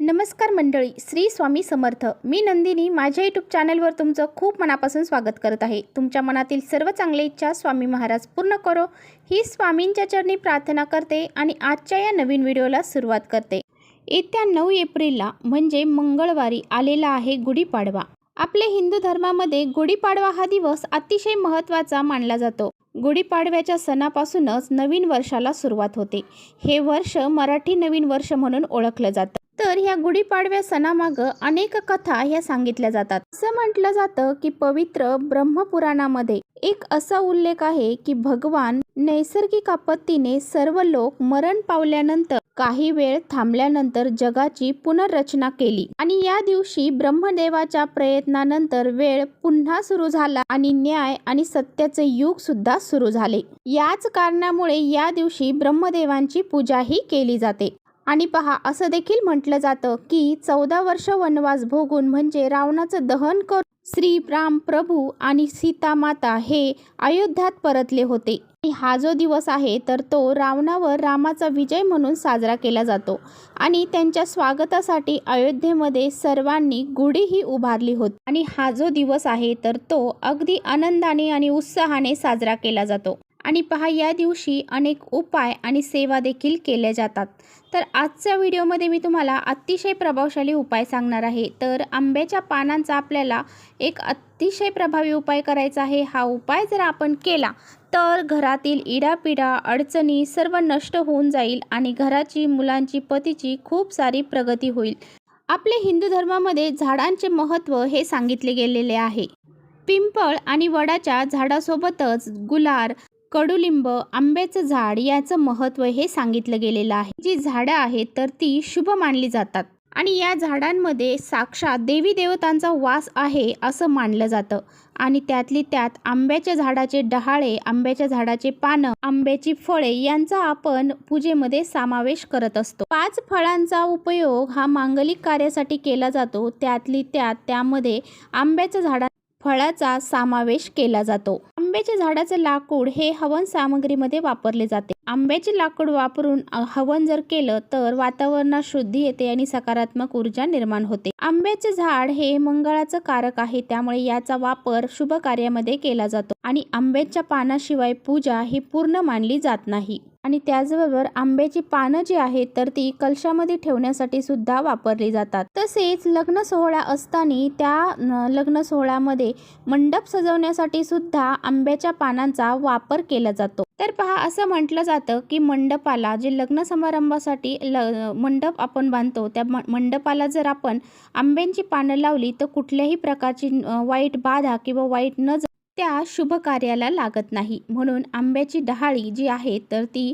नमस्कार मंडळी, श्री स्वामी समर्थ. मी नंदिनी माझ्या यूट्यूब चॅनलवर तुमचं खूप मनापासून स्वागत करत आहे. तुमच्या मनातील सर्व चांगल्या इच्छा स्वामी महाराज पूर्ण करो ही स्वामींच्या चरणी प्रार्थना करते आणि आजच्या या नवीन व्हिडिओला सुरुवात करते. येत्या 9 एप्रिलला म्हणजे मंगळवारी आलेला आहे गुढीपाडवा. आपल्या हिंदू धर्मामध्ये गुढीपाडवा हा दिवस अतिशय महत्त्वाचा मानला जातो. गुढीपाडव्याच्या सणापासूनच नवीन वर्षाला सुरुवात होते. हे वर्ष मराठी नवीन वर्ष म्हणून ओळखलं जातं. तर ह्या गुढीपाडव्या सणामागं अनेक कथा ह्या सांगितल्या जातात. असं म्हटलं जातं की पवित्र ब्रह्मपुराणामध्ये एक असा उल्लेख आहे की भगवान नैसर्गिक आपत्तीने सर्व लोक मरण पावल्यानंतर काही वेळ थांबल्यानंतर जगाची पुनर्रचना केली आणि या दिवशी ब्रह्मदेवाच्या प्रयत्नानंतर वेळ पुन्हा सुरू झाला आणि न्याय आणि सत्याचे युग सुद्धा सुरू झाले. याच कारणामुळे या दिवशी ब्रह्मदेवांची पूजाही केली जाते. आणि पहा, असं देखील म्हटलं जातं की 14 वर्ष वनवास भोगून म्हणजे रावणाचं दहन करून श्री राम प्रभू आणि सीता माता हे अयोध्यात परतले होते. आणि हा जो दिवस आहे तर तो रावणावर रामाचा विजय म्हणून साजरा केला जातो आणि त्यांच्या स्वागतासाठी अयोध्येमध्ये सर्वांनी गुढीही उभारली होती. आणि हा जो दिवस आहे तर तो अगदी आनंदाने आणि उत्साहाने साजरा केला जातो. आणि पहा, या दिवशी अनेक उपाय आणि सेवा देखील केल्या जातात. तर आजच्या व्हिडिओमध्ये मी तुम्हाला अतिशय प्रभावशाली उपाय सांगणार आहे. तर आंब्याच्या पानांचा आपल्याला एक अतिशय प्रभावी उपाय करायचा आहे. हा उपाय जर आपण केला तर घरातील इडापिडा अडचणी सर्व नष्ट होऊन जाईल आणि घराची, मुलांची, पतीची खूप सारी प्रगती होईल. आपल्या हिंदू धर्मामध्ये झाडांचे महत्त्व हे सांगितले गेलेले आहे. पिंपळ आणि वडाच्या झाडासोबतच गुलार, कडुलिंब, आंब्याचं झाड याचं महत्त्व हे सांगितलं गेलेलं आहे. जी झाडं आहेत तर ती शुभ मानली जातात आणि या झाडांमध्ये साक्षात देवी देवतांचा वास आहे असं मानलं जातं. आणि त्यातली त्यात आंब्याच्या झाडाचे डहाळे, आंब्याच्या झाडाचे पानं, आंब्याची फळे यांचा आपण पूजेमध्ये समावेश करत असतो. 5 फळांचा उपयोग हा मांगलिक कार्यासाठी केला जातो. त्यातली त्यामध्ये आंब्याच्या झाडा फळाचा समावेश केला जातो. आंब्याच्या झाडाचे लाकूड हे हवन सामग्रीमध्ये वापरले जाते. आंब्याचे लाकूड वापरून हवन जर केलं तर वातावरणात शुद्धी येते आणि सकारात्मक ऊर्जा निर्माण होते. आंब्याचे झाड हे मंगळाचं कारक आहे, त्यामुळे याचा वापर शुभ कार्यामध्ये केला जातो आणि आंब्याच्या पानाशिवाय पूजा ही पूर्ण मानली जात नाही. आणि त्याचबरोबर आंब्याची पानं जी आहेत तर ती कलशामध्ये ठेवण्यासाठी सुद्धा वापरली जातात. तसेच लग्न सोहळा असताना त्या लग्न सोहळ्यामध्ये मंडप सजवण्यासाठी सुद्धा आंब्याच्या पानांचा वापर केला जातो. तर पहा, असं म्हटलं जातं की मंडपाला, जे लग्न समारंभासाठी मंडप आपण बांधतो त्या मंडपाला जर आपण आंब्यांची पानं लावली तर कुठल्याही प्रकारची वाईट बाधा किंवा वाईट नजर त्या शुभ कार्याला लागत नाही. म्हणून आंब्याची डहाळी जी आहे तर ती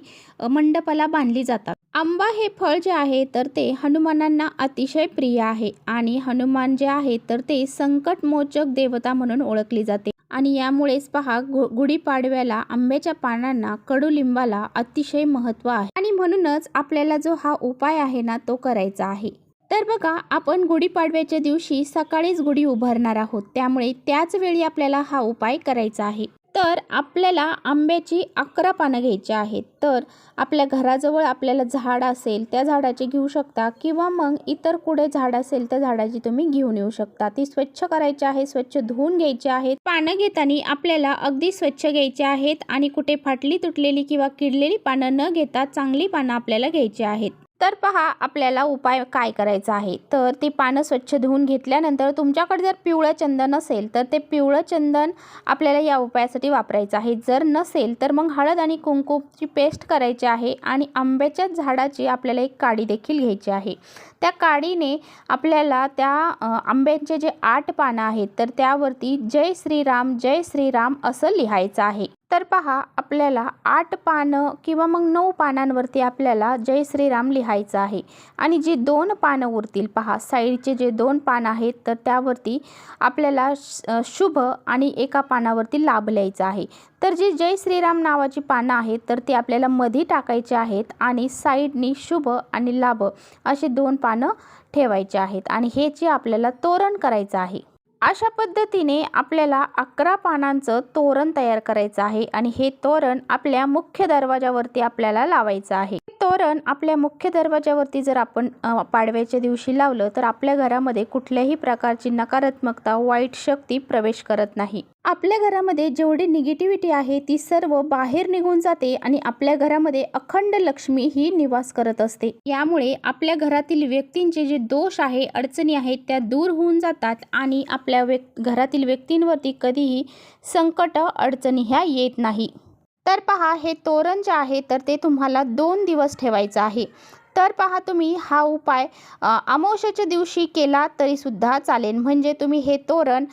मंडपाला बांधली जातात. आंबा हे फळ जे आहे तर ते हनुमानांना अतिशय प्रिय आहे आणि हनुमान जे आहे तर ते संकटमोचक देवता म्हणून ओळखली जाते. आणि यामुळेच पहा, गुढीपाडव्याला आंब्याच्या पानांना, कडुलिंबाला अतिशय महत्त्व आहे आणि म्हणूनच आपल्याला जो हा उपाय आहे ना तो करायचा आहे. तर बघा, आपण गुढीपाडव्याच्या दिवशी सकाळीच गुढी उभारणार आहोत, त्यामुळे त्याच वेळी आपल्याला हा उपाय करायचा आहे. तर आपल्याला आंब्याची 11 पानं घ्यायची आहेत. तर आपल्या घराजवळ आपल्याला झाड असेल त्या झाडाची घेऊ शकता किंवा मग इतर कुठे झाड असेल त्या झाडाची तुम्ही घेऊन येऊ शकता. ती स्वच्छ करायची आहे, स्वच्छ धुवून घ्यायची आहेत. पानं घेताना आपल्याला अगदी स्वच्छ घ्यायची आहेत आणि कुठे फाटली तुटलेली किंवा किडलेली पानं न घेता चांगली पानं आपल्याला घ्यायची आहेत. तर पहा, आपल्याला उपाय काय करायचा आहे. तर ती पानं स्वच्छ धुवून घेतल्यानंतर तुमच्याकडे जर पिवळं चंदन असेल तर ते पिवळं चंदन आपल्याला या उपायासाठी वापरायचं आहे. जर नसेल तर मग हळद आणि कुंकूची पेस्ट करायची आहे आणि आंब्याच्या झाडाची आपल्याला एक काडी देखील घ्यायची आहे. त्या काडीने आपल्याला त्या आंब्याचे जे 8 पानं आहेत तर त्यावरती जय श्रीराम असं लिहायचं आहे. तर पहा, आपल्याला 8 पानं किंवा मग 9 पानांवरती आपल्याला जय श्रीराम लिहायचं आहे. आणि जी 2 पानं उरतील, पहा साईडचे जे 2 पानं आहेत तर त्यावरती आपल्याला शुभ आणि एका पानावरती लाभ लिहायचा आहे. तर जी जय श्रीराम नावाची पानं आहेत तर ती आपल्याला मध्ये टाकायची आहेत आणि साईडनी शुभ आणि लाभ असे 2 पानं ठेवायचे आहेत. आणि हे जे आपल्याला तोरण करायचं आहे. अशा पद्धतीने आपल्याला 11 पानांचं तोरण तयार करायचं आहे आणि हे तोरण आपल्या मुख्य दरवाजावरती आपल्याला लावायचं आहे। तोरण आपल्या मुख्य दरवाजावरती जर आपण पाडव्याच्या दिवशी लावलं तर आपल्या घरामध्ये कुठल्याही प्रकारची नकारात्मकता, वाईट शक्ती प्रवेश करत नाही। आपल्या घरामध्ये जेवढी निगेटिव्हिटी आहे ती सर्व बाहेर निघून जाते आणि आपल्या घरामध्ये अखंड लक्ष्मी ही निवास करत असते। यामुळे आपल्या घरातील व्यक्तींचे जे दोष आहे, अडचणी आहेत त्या दूर होऊन जातात आणि आपल्या घरातील व्यक्तींवरती कधीही संकट, अडचणी ह्या येत नाही। तर पहा, हे तोरण जे आहे तर ते तुम्हाला 2 दिवस ठेवायचं आहे। तर पहा, तुम्ही हा उपाय अमावस्येच्या दिवशी केला तरी सुद्धा चालेल। म्हणजे तुम्ही हे तोरण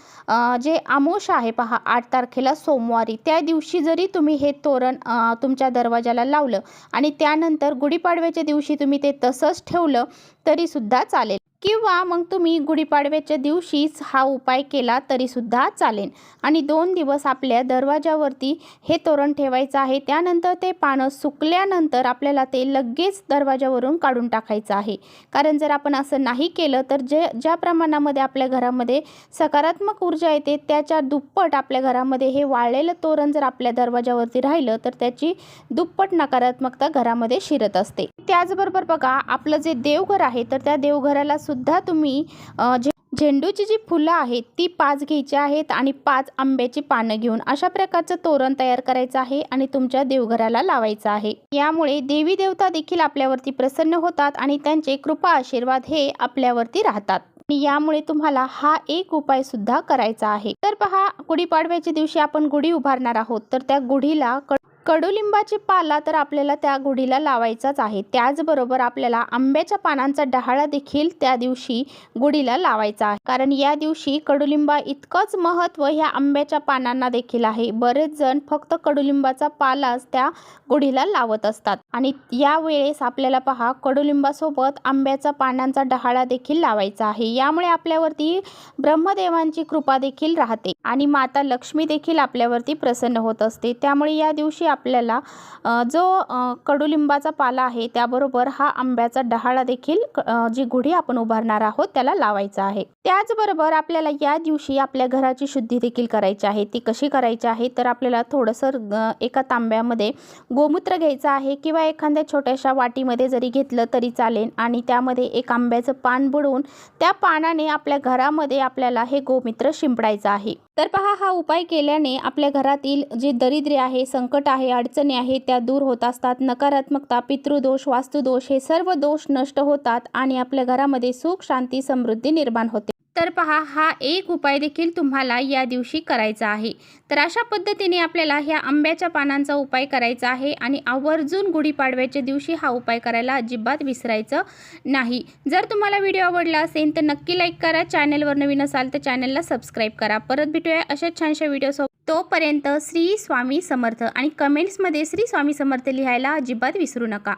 जे अमावस्या आहे पहा 8 तारखेला सोमवारी, त्या दिवशी जरी तुम्ही हे तोरण तुमच्या दरवाजाला लावलं आणि त्यानंतर गुढीपाडव्याच्या दिवशी तुम्ही ते तसंच ठेवलं तरी सुद्धा चालेल, किंवा मग तुम्ही गुढीपाडव्याच्या दिवशीच हा उपाय केला तरी सुद्धा चालेल। आणि 2 दिवस आपल्या दरवाजावरती हे तोरण ठेवायचं आहे। त्यानंतर ते पानं सुकल्यानंतर आपल्याला ते लगेच दरवाजावरून काढून टाकायचं आहे। कारण जर आपण असं नाही केलं तर ज्या प्रमाणामध्ये आपल्या घरामध्ये सकारात्मक ऊर्जा येते त्याच्या दुप्पट आपल्या घरामध्ये हे वाळलेलं तोरण जर आपल्या दरवाजावरती राहिलं तर त्याची दुप्पट नकारात्मकता घरामध्ये शिरत असते। त्याचबरोबर बघा, आपलं जे देवघर आहे तर त्या देवघराला सुद्धा तुम्ही झेंडूची जी फुलं आहेत ती 5 घ्यायची आहेत आणि 5 आंब्याची पानं घेऊन अशा प्रकारचं तोरण तयार करायचं आहे आणि तुमच्या देवघराला लावायचं आहे। यामुळे देवी देवता देखील आपल्यावरती प्रसन्न होतात आणि त्यांचे कृपा आशीर्वाद हे आपल्यावरती राहतात। यामुळे तुम्हाला हा एक उपाय सुद्धा करायचा आहे। तर पहा, गुढीपाडव्याच्या दिवशी आपण गुढी उभारणार आहोत तर त्या गुढीला कडुलिंबाची पाला तर आपल्याला त्या गुढीला लावायचाच आहे। त्याचबरोबर आपल्याला आंब्याच्या पानांचा डहाळा देखील त्या दिवशी गुढीला लावायचा आहे। कारण या दिवशी कडुलिंबा इतकंच महत्त्व ह्या आंब्याच्या पानांना देखील आहे। बरेच जण फक्त कडुलिंबाचा पालाच त्या गुढीला लावत असतात आणि यावेळेस आपल्याला पहा, कडुलिंबासोबत आंब्याचा पानांचा डहाळा देखील लावायचा आहे। यामुळे आपल्यावरती ब्रह्मदेवांची कृपा देखील राहते आणि माता लक्ष्मी देखील आपल्यावरती प्रसन्न होत असते। त्यामुळे या दिवशी आपल्याला जो कडुलिंबाचा पाला आहे त्याबरोबर हा आंब्याचा डहाळा देखील जी गुढी आपण उभारणार आहोत त्याला लावायचा आहे। त्याचबरोबर आपल्याला या दिवशी आपल्या घराची शुद्धी देखील करायची आहे। ती कशी करायची आहे तर आपल्याला थोडंसं एका तांब्यामध्ये गोमूत्र घ्यायचं आहे किंवा एखाद्या छोट्याशा वाटीमध्ये जरी घेतलं तरी चालेल आणि त्यामध्ये एक आंब्याचं पान बुडवून त्या पानाने आपल्या घरामध्ये आपल्याला हे गोमूत्र शिंपडायचं आहे। तर पहा, हा उपाय केल्याने आपल्या घरातील जे दरिद्री आहे, संकट आहे, अडचणी आहे त्या दूर होत असतात। नकारात्मकता, पितृदोष, वास्तुदोष हे सर्व दोष नष्ट होतात आणि आपल्या घरामध्ये सुख, शांती, समृद्धी निर्माण होते। तर पहा, हा एक उपाय देखील तुम्हाला या दिवशी करायचा आहे। तर अशा पद्धतीने आपल्याला ह्या आंब्याच्या पानांचा उपाय करायचा आहे आणि आवर्जून गुढीपाडव्याच्या दिवशी हा उपाय करायला अजिबात विसरायचं नाही। जर तुम्हाला व्हिडिओ आवडला असेल तर नक्की लाईक करा। चॅनलवर नवीन असाल तर चॅनलला सबस्क्राईब करा। परत भेटूया अशा छानशा व्हिडिओसोबत। तोपर्यंत श्री स्वामी समर्थ आणि कमेंट्समध्ये श्री स्वामी समर्थ लिहायला अजिबात विसरू नका।